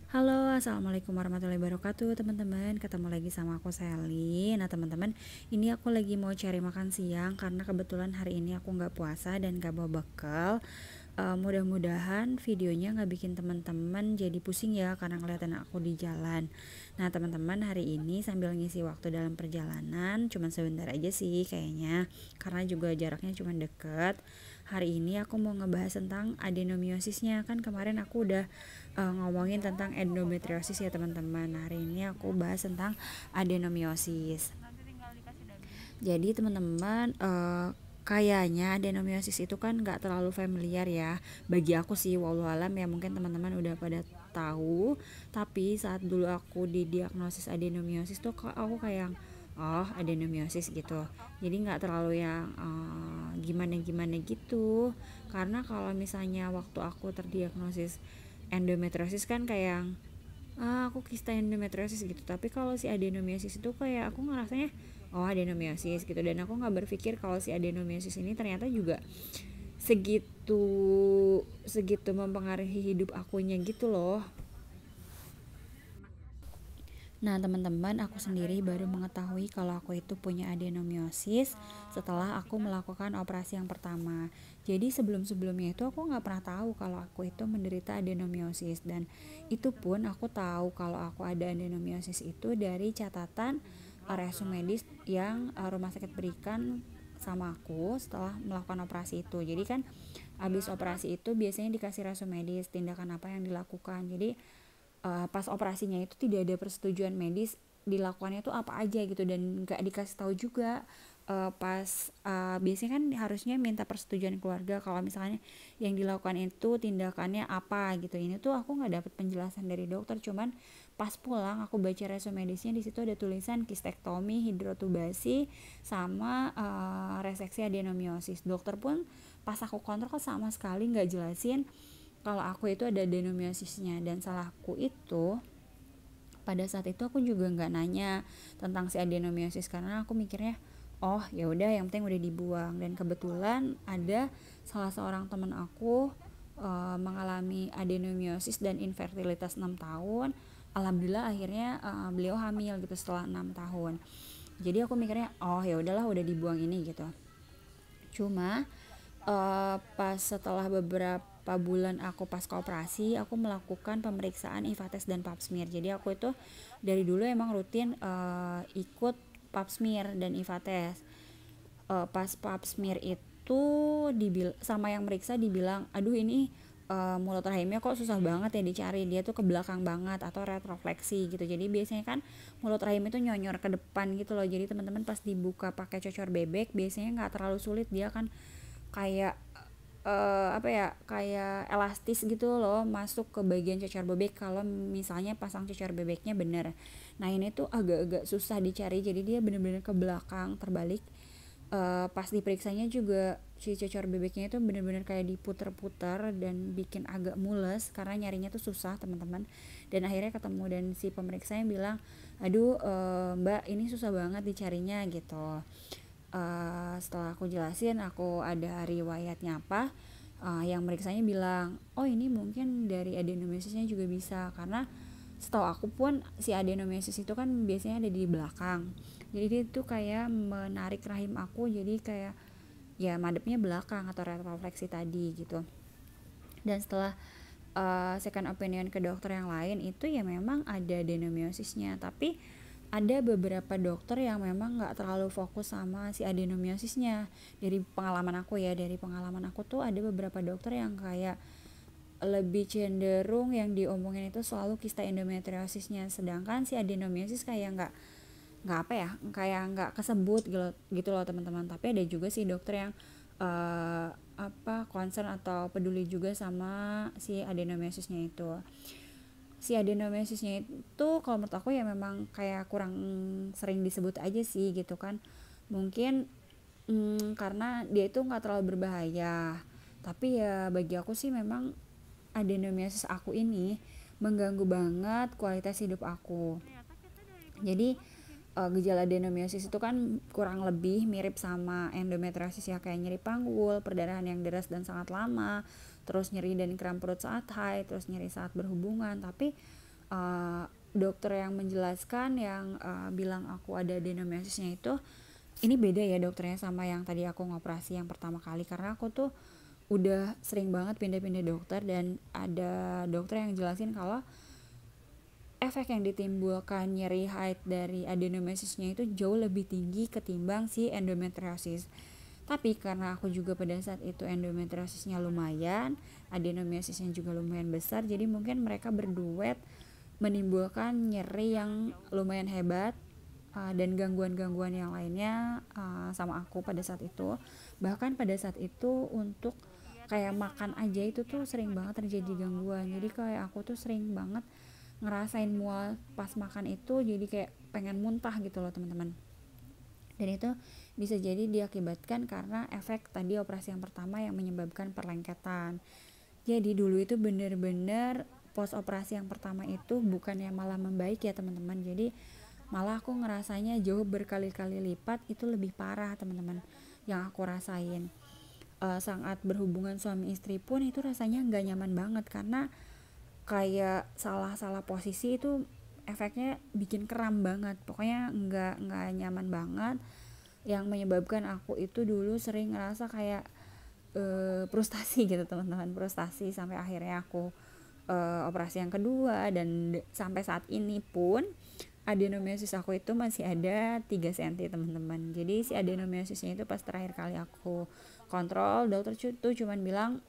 Halo, assalamualaikum warahmatullahi wabarakatuh teman-teman. Ketemu lagi sama aku Sally. Nah teman-teman, ini aku lagi mau cari makan siang karena kebetulan hari ini aku nggak puasa dan nggak bawa bekal. Mudah-mudahan videonya nggak bikin teman-teman jadi pusing ya karena ngeliatin aku di jalan. Nah teman-teman, hari ini sambil ngisi waktu dalam perjalanan, cuman sebentar aja sih kayaknya, karena juga jaraknya cuman deket. Hari ini aku mau ngebahas tentang adenomiosisnya. Kan kemarin aku udah ngomongin tentang endometriosis ya teman-teman. Hari ini aku bahas tentang adenomiosis. Jadi teman-teman, kayaknya adenomiosis itu kan nggak terlalu familiar ya bagi aku sih, walau alam ya, mungkin teman-teman udah pada tahu. Tapi saat dulu aku didiagnosis adenomiosis tuh aku kayak oh adenomiosis gitu, jadi nggak terlalu yang gimana-gimana gitu. Karena kalau misalnya waktu aku terdiagnosis endometriosis kan kayak aku kista endometriosis gitu, tapi kalau si adenomiosis itu kayak aku ngerasanya oh adenomiosis gitu, dan aku nggak berpikir kalau si adenomiosis ini ternyata juga segitu segitu mempengaruhi hidup akunya gitu loh. Nah teman-teman, aku sendiri baru mengetahui kalau aku itu punya adenomiosis setelah aku melakukan operasi yang pertama. Jadi sebelum-sebelumnya itu aku nggak pernah tahu kalau aku itu menderita adenomiosis, dan itu pun aku tahu kalau aku ada adenomiosis itu dari catatan resume medis yang rumah sakit berikan sama aku setelah melakukan operasi itu. Jadi kan habis operasi itu biasanya dikasih resume medis tindakan apa yang dilakukan. Jadi pas operasinya itu tidak ada persetujuan medis dilakukannya itu apa aja gitu, dan nggak dikasih tahu juga pas biasanya kan harusnya minta persetujuan keluarga kalau misalnya yang dilakukan itu tindakannya apa gitu. Ini tuh aku nggak dapet penjelasan dari dokter, cuman pas pulang aku baca resume medisnya, di situ ada tulisan kistektomi, hidrotubasi, sama reseksi adenomiosis. Dokter pun pas aku kontrol sama sekali nggak jelasin kalau aku itu ada adenomiosisnya. Dan salahku itu pada saat itu aku juga nggak nanya tentang si adenomiosis karena aku mikirnya oh ya udah yang penting udah dibuang. Dan kebetulan ada salah seorang teman aku mengalami adenomiosis dan infertilitas 6 tahun. Alhamdulillah akhirnya beliau hamil gitu setelah 6 tahun. Jadi aku mikirnya oh ya udahlah udah dibuang ini gitu. Cuma pas setelah beberapa bulan aku pasca operasi, aku melakukan pemeriksaan IVA test dan pap smear. Jadi aku itu dari dulu emang rutin ikut pap smear dan IVA test. Pas pap smear itu sama yang meriksa dibilang, aduh ini mulut rahimnya kok susah banget ya dicari, dia tuh ke belakang banget atau retrofleksi gitu. Jadi biasanya kan mulut rahim itu nyonyor ke depan gitu loh. Jadi teman-teman pas dibuka pakai cocor bebek biasanya nggak terlalu sulit, dia kan kayak apa ya, kayak elastis gitu loh masuk ke bagian cocor bebek kalau misalnya pasang cocor bebeknya bener. Nah ini tuh agak-agak susah dicari, jadi dia bener-bener ke belakang terbalik. Pas diperiksanya juga si cocor bebeknya itu bener-bener kayak diputer-puter dan bikin agak mules karena nyarinya tuh susah teman-teman. Dan akhirnya ketemu dan si pemeriksa yang bilang aduh mbak ini susah banget dicarinya gitu. Setelah aku jelasin aku ada riwayatnya apa, yang meriksanya bilang oh ini mungkin dari adenomyosisnya juga bisa, karena setahu aku pun si adenomyosis itu kan biasanya ada di belakang. Jadi dia tuh kayak menarik rahim aku, jadi kayak ya madepnya belakang atau retrofleksi tadi gitu. Dan setelah second opinion ke dokter yang lain itu ya memang ada adenomiosisnya, tapi ada beberapa dokter yang memang nggak terlalu fokus sama si adenomiosisnya. Dari pengalaman aku ya, dari pengalaman aku tuh ada beberapa dokter yang kayak lebih cenderung yang diomongin itu selalu kista endometriosisnya, sedangkan si adenomiosis kayak nggak apa ya, kayak nggak kesebut gitu loh teman-teman. Tapi ada juga sih dokter yang concern atau peduli juga sama si adenomiosisnya itu. Si adenomyosisnya itu kalau menurut aku ya memang kayak kurang sering disebut aja sih gitu kan. Mungkin karena dia itu nggak terlalu berbahaya, tapi ya bagi aku sih memang adenomyosis aku ini mengganggu banget kualitas hidup aku. Jadi gejala adenomyosis itu kan kurang lebih mirip sama endometriosis ya, kayak nyeri panggul, perdarahan yang deras dan sangat lama, terus nyeri dan kram perut saat haid, terus nyeri saat berhubungan. Tapi dokter yang menjelaskan yang bilang aku ada adenomiosisnya itu, ini beda ya dokternya sama yang tadi aku ngoperasi yang pertama kali, karena aku tuh udah sering banget pindah-pindah dokter, dan ada dokter yang jelasin kalau efek yang ditimbulkan nyeri haid dari adenomiosisnya itu jauh lebih tinggi ketimbang si endometriosis. Tapi karena aku juga pada saat itu endometriosisnya lumayan, adenomiosisnya juga lumayan besar, jadi mungkin mereka berduet menimbulkan nyeri yang lumayan hebat, dan gangguan-gangguan yang lainnya sama aku pada saat itu. Bahkan pada saat itu untuk kayak makan aja itu tuh sering banget terjadi gangguan. Jadi kayak aku tuh sering banget ngerasain mual pas makan itu, jadi kayak pengen muntah gitu loh teman-teman. Dan itu bisa jadi diakibatkan karena efek tadi operasi yang pertama yang menyebabkan perlengketan. Jadi dulu itu bener-bener pos operasi yang pertama itu bukannya malah membaik ya teman-teman, jadi malah aku ngerasanya jauh berkali-kali lipat itu lebih parah teman-teman yang aku rasain. Saat berhubungan suami istri pun itu rasanya nggak nyaman banget, karena kayak salah-salah posisi itu efeknya bikin kram banget, pokoknya nggak nyaman banget, yang menyebabkan aku itu dulu sering ngerasa kayak frustasi gitu teman-teman, frustasi sampai akhirnya aku operasi yang kedua, dan sampai saat ini pun adenomiosis aku itu masih ada 3 cm teman-teman. Jadi si adenomiosisnya itu pas terakhir kali aku kontrol, dokter tuh cuman bilang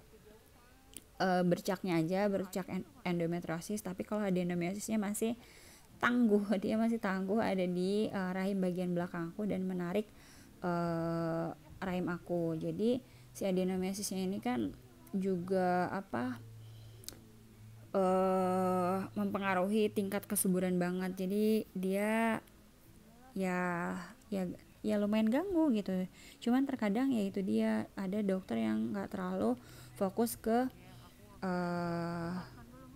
bercaknya aja, bercak endometriosis, tapi kalau adenomiosisnya masih tangguh, dia masih tangguh ada di rahim bagian belakang aku dan menarik rahim aku. Jadi si adenomiosisnya ini kan juga mempengaruhi tingkat kesuburan banget. Jadi dia ya ya ya lumayan ganggu gitu. Cuman terkadang ya itu dia, ada dokter yang nggak terlalu fokus ke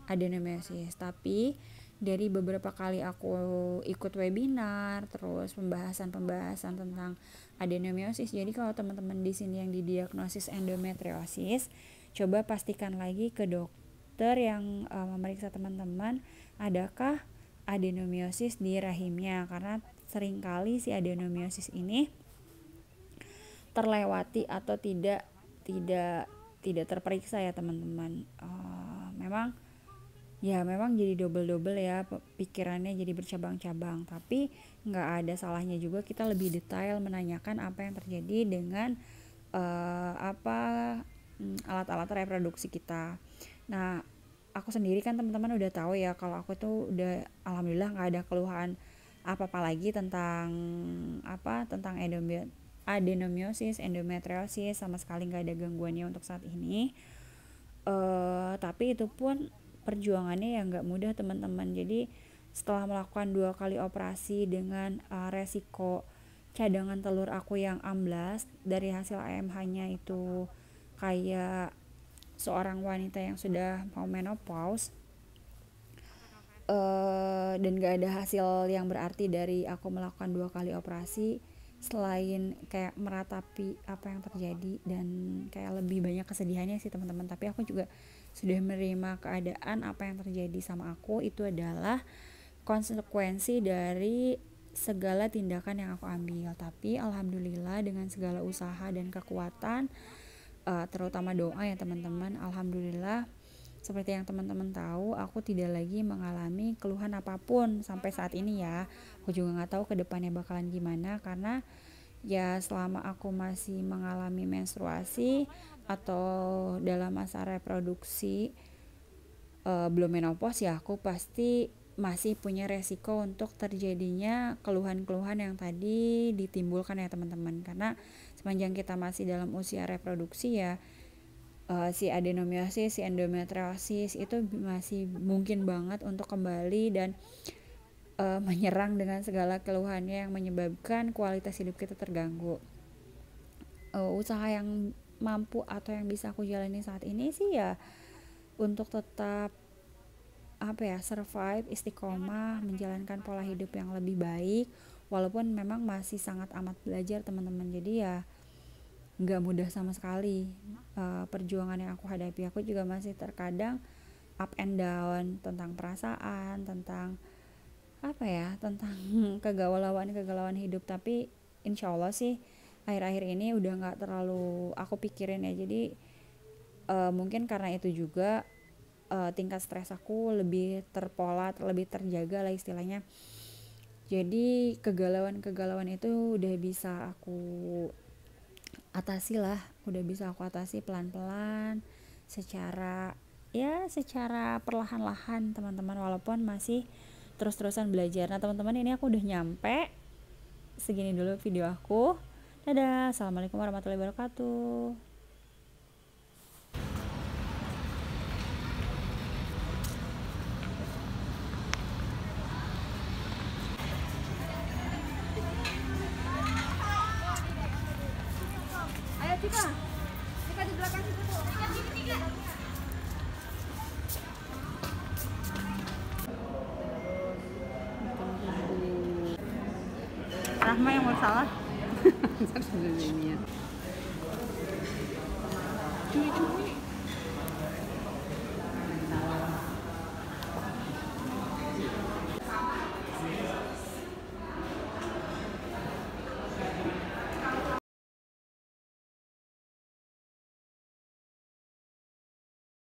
adenomiosis, tapi dari beberapa kali aku ikut webinar, terus pembahasan tentang adenomiosis, jadi kalau teman-teman di sini yang didiagnosis endometriosis, coba pastikan lagi ke dokter yang memeriksa teman-teman adakah adenomiosis di rahimnya, karena seringkali si adenomiosis ini terlewati atau tidak terperiksa ya teman-teman. Memang jadi double ya, pikirannya jadi bercabang-cabang, tapi nggak ada salahnya juga kita lebih detail menanyakan apa yang terjadi dengan alat-alat reproduksi kita. Nah, aku sendiri kan teman-teman udah tahu ya kalau aku tuh udah alhamdulillah nggak ada keluhan apa-apa lagi tentang adenomiosis, endometriosis, sama sekali nggak ada gangguannya untuk saat ini. Tapi itu pun perjuangannya ya nggak mudah teman-teman. Jadi setelah melakukan 2 kali operasi dengan resiko cadangan telur aku yang amblas dari hasil AMH-nya itu kayak seorang wanita yang sudah mau menopause, dan gak ada hasil yang berarti dari aku melakukan 2 kali operasi selain kayak meratapi apa yang terjadi dan kayak lebih banyak kesedihannya sih teman-teman. Tapi aku juga sudah menerima keadaan apa yang terjadi sama aku itu adalah konsekuensi dari segala tindakan yang aku ambil. Tapi alhamdulillah dengan segala usaha dan kekuatan, terutama doa ya teman-teman, alhamdulillah seperti yang teman-teman tahu, aku tidak lagi mengalami keluhan apapun sampai saat ini ya. Aku juga nggak tahu kedepannya bakalan gimana, karena ya selama aku masih mengalami menstruasi atau dalam masa reproduksi belum menopause ya, aku pasti masih punya resiko untuk terjadinya keluhan-keluhan yang tadi ditimbulkan ya teman-teman. Karena sepanjang kita masih dalam usia reproduksi ya, si adenomiosis, si endometriosis itu masih mungkin banget untuk kembali dan menyerang dengan segala keluhannya yang menyebabkan kualitas hidup kita terganggu. Usaha yang mampu atau yang bisa aku jalani saat ini sih ya untuk tetap survive, istiqomah, menjalankan pola hidup yang lebih baik, walaupun memang masih sangat amat belajar teman-teman. Jadi ya nggak mudah sama sekali perjuangan yang aku hadapi. Aku juga masih terkadang up and down, tentang perasaan, tentang apa ya, tentang kegalauan hidup. Tapi insya Allah sih akhir-akhir ini udah nggak terlalu aku pikirin ya. Jadi mungkin karena itu juga tingkat stres aku lebih terpola, lebih terjaga lah istilahnya. Jadi kegalauan itu udah bisa aku atasi lah, udah bisa aku atasi pelan-pelan, secara perlahan-lahan teman-teman, walaupun masih terus-terusan belajar. Nah teman-teman, ini aku udah nyampe, segini dulu video aku. Dadah, assalamualaikum warahmatullahi wabarakatuh. Ayo Cika di belakang situ tuh. Rahma yang mau salah. Ini